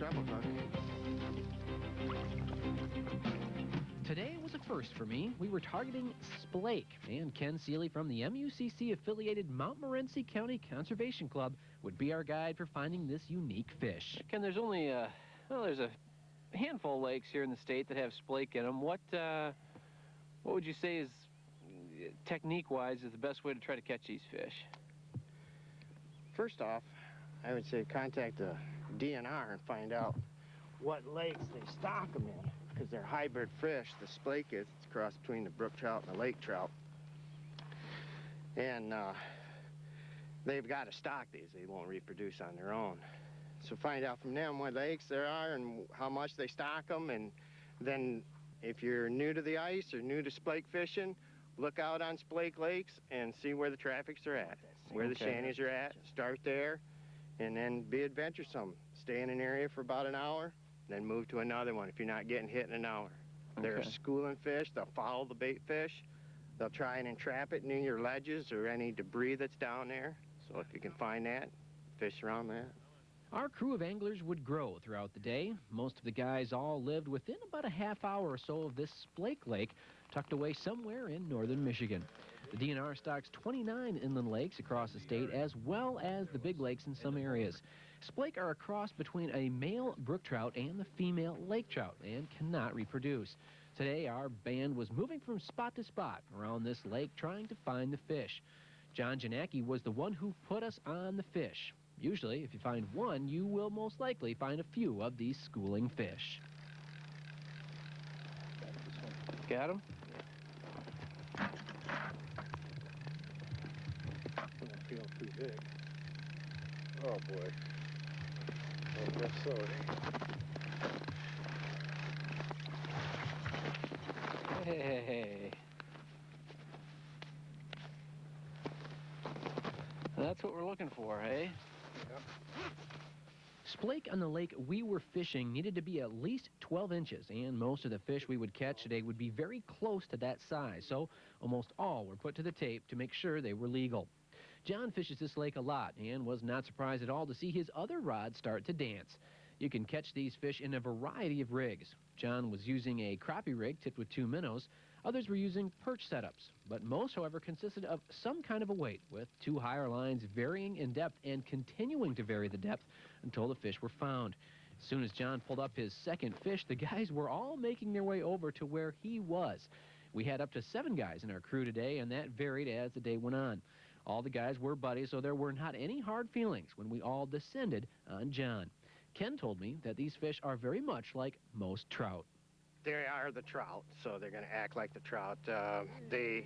treble hook. Today was a first for me. We were targeting Splake, and Ken Seeley from the MUCC-affiliated Mount Morenci County Conservation Club would be our guide for finding this unique fish. Ken, there's only there's a handful of lakes here in the state that have Splake in them. What would you say is, technique-wise, is the best way to try to catch these fish? First off, I would say contact the DNR and find out what lakes they stock them in, because they're hybrid fish. The Splake is, it's a cross between the brook trout and the lake trout. And they've got to stock these. They won't reproduce on their own. So find out from them what lakes there are and how much they stock them. And then if you're new to the ice or new to Splake fishing, look out on Splake lakes and see where the traffics are at, where the shanties are at. Start there, and then be adventuresome. Stay in an area for about an hour, then move to another one if you're not getting hit in an hour. They're schooling fish. They'll follow the bait fish. They'll try and entrap it near your ledges or any debris that's down there. So if you can find that, fish around that. Our crew of anglers would grow throughout the day. Most of the guys all lived within about a half hour or so of this Splake Lake, tucked away somewhere in northern Michigan. The DNR stocks 29 inland lakes across the state, as well as the big lakes in some areas. Splake are a cross between a male brook trout and the female lake trout and cannot reproduce. Today, our band was moving from spot to spot around this lake trying to find the fish. John Janacki was the one who put us on the fish. Usually, if you find one, you will most likely find a few of these schooling fish. Got him? Don't feel too big. Oh boy. I guess so, Hey. That's what we're looking for, eh? Yep. Splake on the lake we were fishing needed to be at least 12 inches, and most of the fish we would catch today would be very close to that size, so almost all were put to the tape to make sure they were legal. John fishes this lake a lot and was not surprised at all to see his other rod start to dance. You can catch these fish in a variety of rigs. John was using a crappie rig tipped with 2 minnows. Others were using perch setups, but most, however, consisted of some kind of a weight, with 2 higher lines varying in depth and continuing to vary the depth until the fish were found. As soon as John pulled up his second fish, the guys were all making their way over to where he was. We had up to 7 guys in our crew today, and that varied as the day went on. All the guys were buddies, so there were not any hard feelings when we all descended on John. Ken told me that these fish are very much like most trout. They are the trout, so they're going to act like the trout. They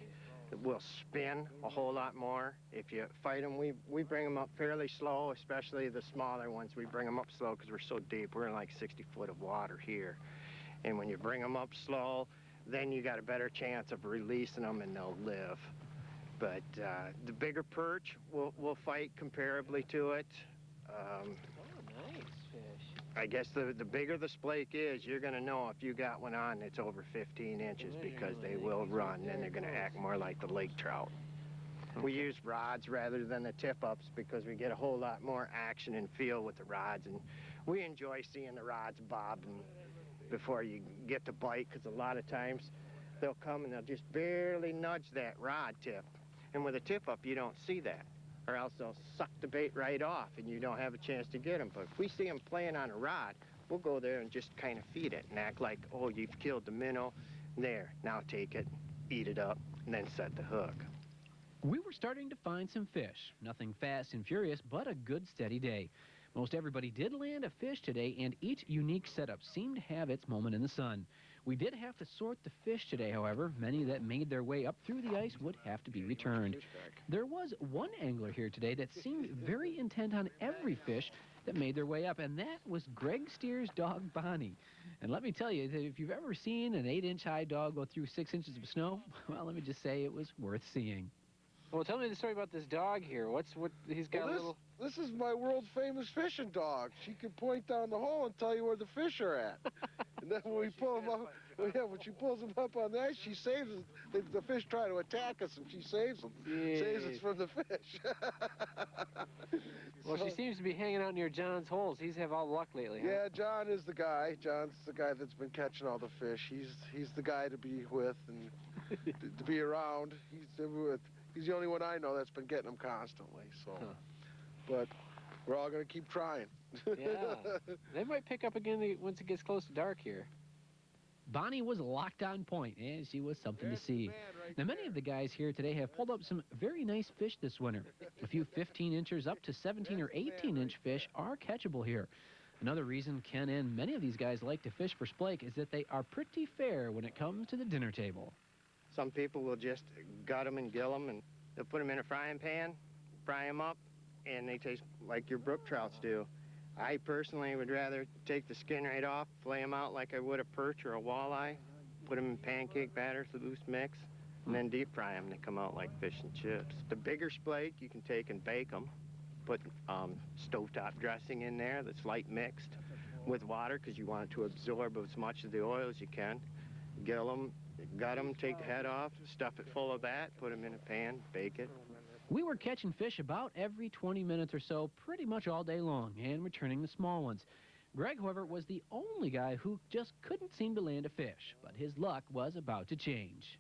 will spin a whole lot more. If you fight them, we bring them up fairly slow, especially the smaller ones. We bring them up slow because we're so deep. We're in like 60 foot of water here. And when you bring them up slow, then you got a better chance of releasing them and they'll live. But the bigger perch will fight comparably to it. Oh, nice fish. I guess the bigger the Splake is, you're going to know if you got one on that's over 15 inches because they will run and they're going to act more like the lake trout. Okay. We use rods rather than the tip-ups because we get a whole lot more action and feel with the rods, and we enjoy seeing the rods bobbing before you get to bite, because a lot of times they'll come and they'll just barely nudge that rod tip, and with a tip-up you don't see that, or else they'll suck the bait right off and you don't have a chance to get them. But if we see them playing on a rod, we'll go there and just kind of feed it and act like, oh, you've killed the minnow. There, now take it, eat it up, and then set the hook. We were starting to find some fish. Nothing fast and furious, but a good steady day. Most everybody did land a fish today, and each unique setup seemed to have its moment in the sun. We did have to sort the fish today, however. Many that made their way up through the ice would have to be returned. There was one angler here today that seemed very intent on every fish that made their way up, and that was Greg Steer's dog, Bonnie. And let me tell you, that if you've ever seen an 8-inch high dog go through 6 inches of snow, well, let me just say it was worth seeing. Well, tell me the story about this dog here. What he's got a little... This is my world famous fishing dog. She can point down the hole and tell you where the fish are at. And then when we pull them up, when she pulls them up on the ice, she saves us. The fish try to attack us, and she saves them. Saves us from the fish. Well, she seems to be hanging out near John's holes. He's had all the luck lately, huh? Yeah, John is the guy. John's the guy that's been catching all the fish. He's the guy to be with and to be around. He's the only one I know that's been getting them constantly. So, but we're all gonna keep trying. Yeah, they might pick up again once it gets close to dark here. Bonnie was locked on point, and she was something There's to see. the man right Now, many there. of the guys here today have pulled up some very nice fish this winter. A few 15-inchers up to 17 or 18-inch fish are catchable here. Another reason Ken and many of these guys like to fish for splake is that they are pretty fair when it comes to the dinner table. Some people will just gut them and gill them, and they'll put them in a frying pan, fry them up, and they taste like your brook trouts do. I personally would rather take the skin right off, flay them out like I would a perch or a walleye, put them in pancake batter, loose mix, and then deep fry them. They come out like fish and chips. The bigger splake, you can take and bake them. Put stovetop dressing in there that's light mixed with water because you want it to absorb as much of the oil as you can. Gill them, gut them, take the head off, stuff it full of that, put them in a pan, bake it. We were catching fish about every 20 minutes or so, pretty much all day long, and returning the small ones. Greg, however, was the only guy who just couldn't seem to land a fish, but his luck was about to change.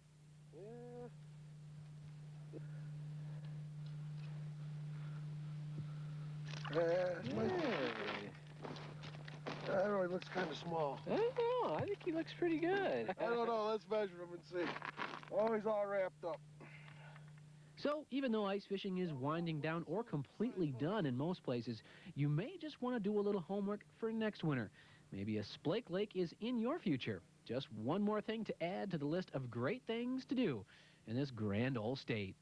That really looks kind of small. I don't know. I think he looks pretty good. I don't know. Let's measure him and see. Oh, he's all wrapped up. So, even though ice fishing is winding down or completely done in most places, you may just want to do a little homework for next winter. Maybe a Splake Lake is in your future. Just one more thing to add to the list of great things to do in this grand old state.